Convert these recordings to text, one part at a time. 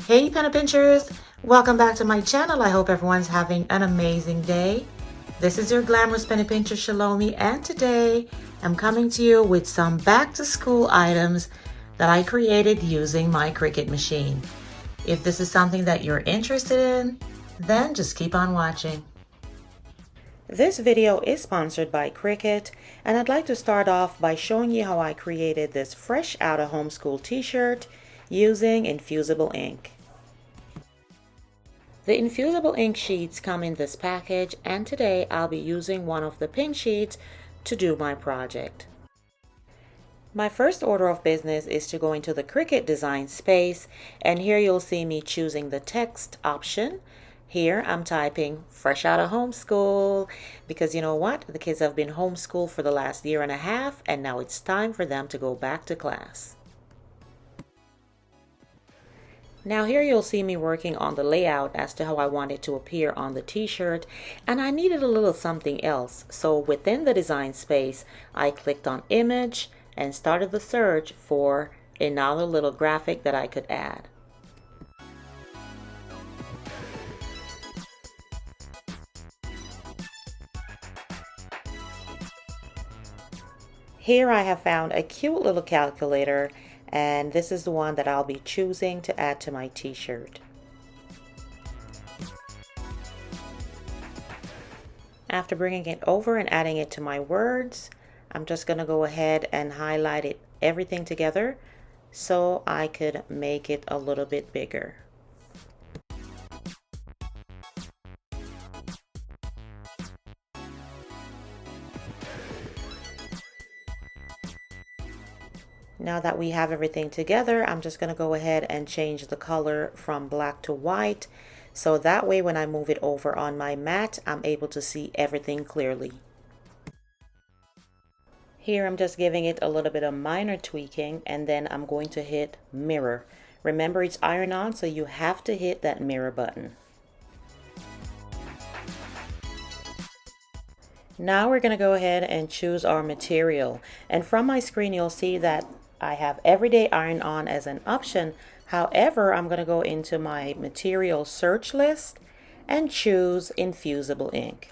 Hey pen pinchers, welcome back to my channel. I hope everyone's having an amazing day. This is your Glamorous Penny Pincher Shalomie, and today I'm coming to you with some back to school items that I created using my Cricut machine. If this is something that you're interested in, then just keep on watching. This video is sponsored by Cricut, and I'd like to start off by showing you how I created this fresh out of homeschool t-shirt using Infusible ink. The Infusible ink sheets come in this package, and today I'll be using one of the pink sheets to do my project. My first order of business is to go into the Cricut design space, and here you'll see me choosing the text option. Here I'm typing fresh out of homeschool because you know what? The kids have been homeschooled for the last year and a half, and now it's time for them to go back to class. Now here you'll see me working on the layout as to how I want it to appear on the t-shirt, and I needed a little something else. So within the design space, I clicked on image and started the search for another little graphic that I could add. Here I have found a cute little calculator, and this is the one that I'll be choosing to add to my t-shirt. After bringing it over and adding it to my words, I'm just going to go ahead and highlight it everything together so I could make it a little bit bigger. Now that we have everything together, I'm just going to go ahead and change the color from black to white, so that way when I move it over on my mat, I'm able to see everything clearly. Here I'm just giving it a little bit of minor tweaking, and then I'm going to hit mirror. Remember, it's iron on, so you have to hit that mirror button. Now we're going to go ahead and choose our material, and from my screen you'll see that I have everyday iron on as an option. However, I'm going to go into my material search list and choose Infusible ink.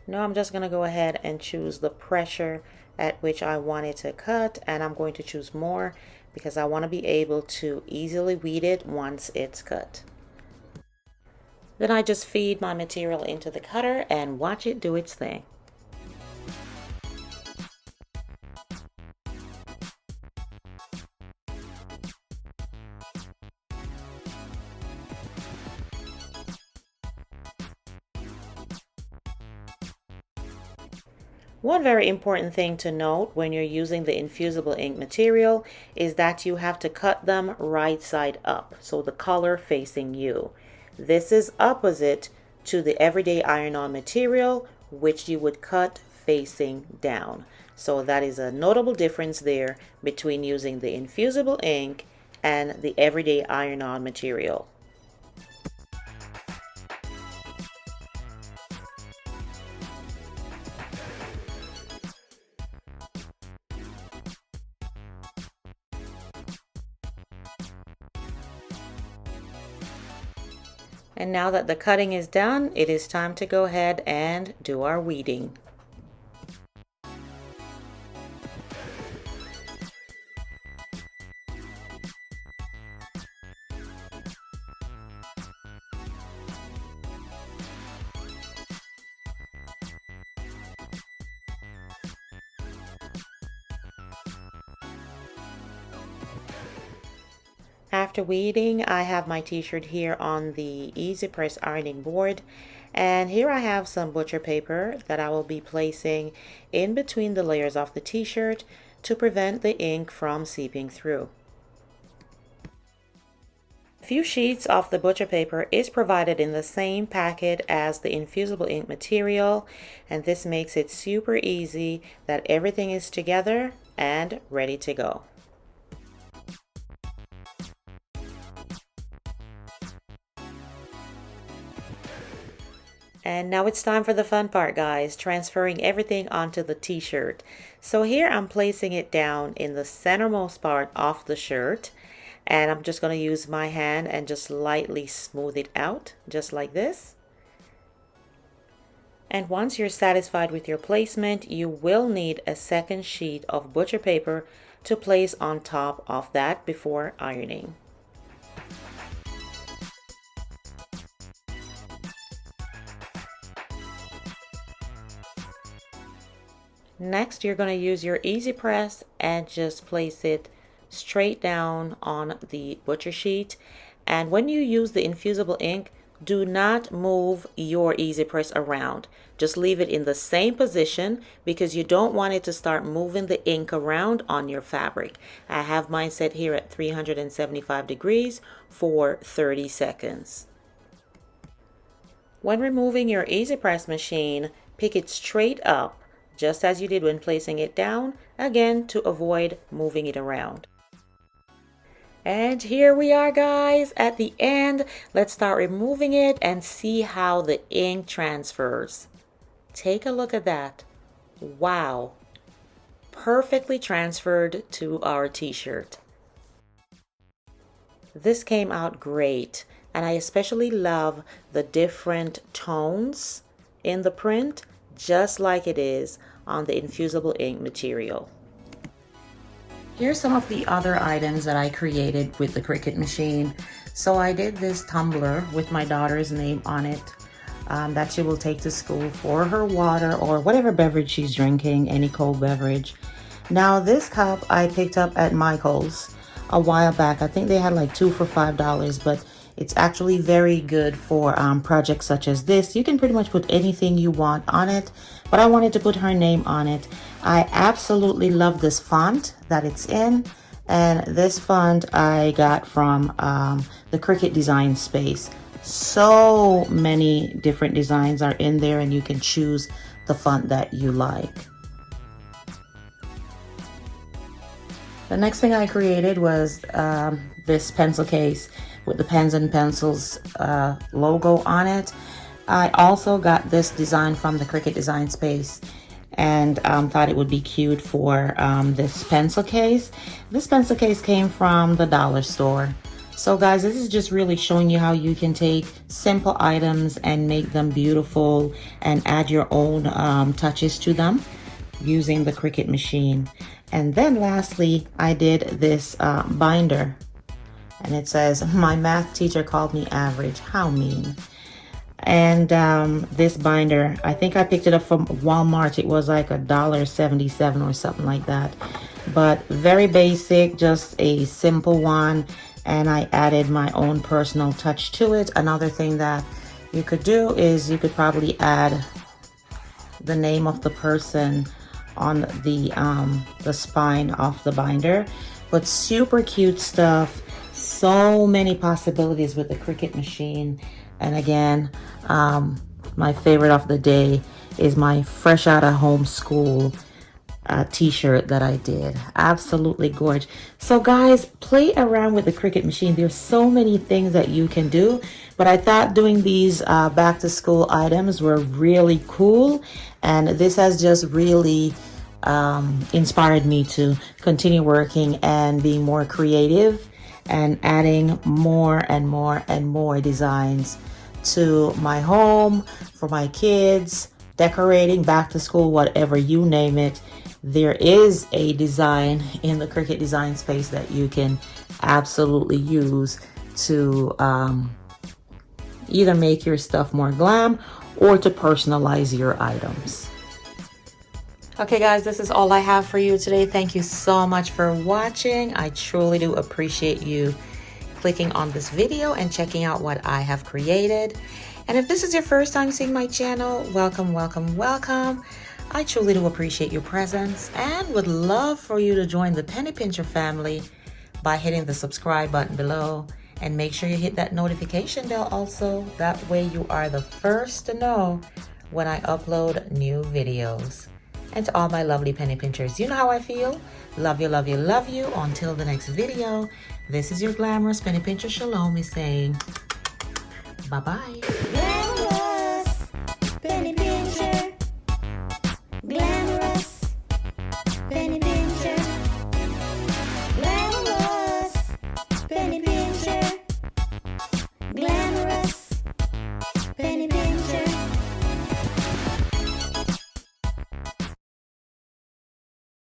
Now I'm just going to go ahead and choose the pressure at which I want it to cut, and I'm going to choose more because I want to be able to easily weed it once it's cut. Then I just feed my material into the cutter and watch it do its thing. One very important thing to note when you're using the Infusible ink material is that you have to cut them right side up, so the color facing you. This is opposite to the everyday iron-on material, which you would cut facing down. So that is a notable difference there between using the Infusible ink and the everyday iron-on material. And now that the cutting is done, it is time to go ahead and do our weeding. After weeding, I have my t-shirt here on the Easy Press ironing board, and here I have some butcher paper that I will be placing in between the layers of the t-shirt to prevent the ink from seeping through. A few sheets of the butcher paper is provided in the same packet as the Infusible ink material, and this makes it super easy that everything is together and ready to go. And now it's time for the fun part, guys, transferring everything onto the t-shirt. So here I'm placing it down in the centermost part of the shirt, and I'm just going to use my hand and just lightly smooth it out, just like this. And once you're satisfied with your placement, you will need a second sheet of butcher paper to place on top of that before ironing. Next, you're going to use your easy press and just place it straight down on the butcher sheet. And when you use the infusible ink, do not move your easy press around. Just leave it in the same position because you don't want it to start moving the ink around on your fabric. I have mine set here at 375 degrees for 30 seconds. When removing your easy press machine, pick it straight up, just as you did when placing it down, again to avoid moving it around. And here we are, guys, at the end. Let's start removing it and see how the ink transfers. Take a look at that. Wow. Perfectly transferred to our t-shirt. This came out great, and I especially love the different tones in the print, just like it is on the infusible ink material. Here's some of the other items that I created with the Cricut machine. So I did this tumbler with my daughter's name on it that she will take to school for her water or whatever beverage she's drinking, any cold beverage. Now this cup I picked up at Michael's a while back. I think they had like 2 for $5, but it's actually very good for projects such as this. You can pretty much put anything you want on it, but I wanted to put her name on it. I absolutely love this font that it's in, and this font I got from the Cricut design space. So many different designs are in there, and you can choose the font that you like. The next thing I created was this pencil case with the pens and pencils logo on it. I also got this design from the Cricut design space and thought it would be cute for this pencil case. This pencil case came from the dollar store. So guys, this is just really showing you how you can take simple items and make them beautiful and add your own touches to them using the Cricut machine. And then lastly, I did this binder. And it says, "My math teacher called me average. How mean." And this binder, I think I picked it up from Walmart. It was like $1.77 or something like that. But very basic, just a simple one. And I added my own personal touch to it. Another thing that you could do is you could probably add the name of the person on the spine of the binder. But super cute stuff. So many possibilities with the Cricut machine. And again, my favorite of the day is my fresh out of home school t-shirt that I did. Absolutely gorgeous. So guys, play around with the Cricut machine. There's so many things that you can do, but I thought doing these back to school items were really cool, and this has just really inspired me to continue working and being more creative and adding more and more and more designs to my home, for my kids, decorating, back to school, whatever you name it. There is a design in the Cricut design space that you can absolutely use to either make your stuff more glam or to personalize your items. Okay guys, this is all I have for you today. Thank you so much for watching. I truly do appreciate you clicking on this video and checking out what I have created. And if this is your first time seeing my channel, welcome, welcome, welcome. I truly do appreciate your presence and would love for you to join the Penny Pincher family by hitting the subscribe button below, and make sure you hit that notification bell also. That way you are the first to know when I upload new videos. And to all my lovely penny pinchers, you know how I feel. Love you, love you, love you. Until the next video, this is your glamorous penny pincher ChelomieC saying bye-bye.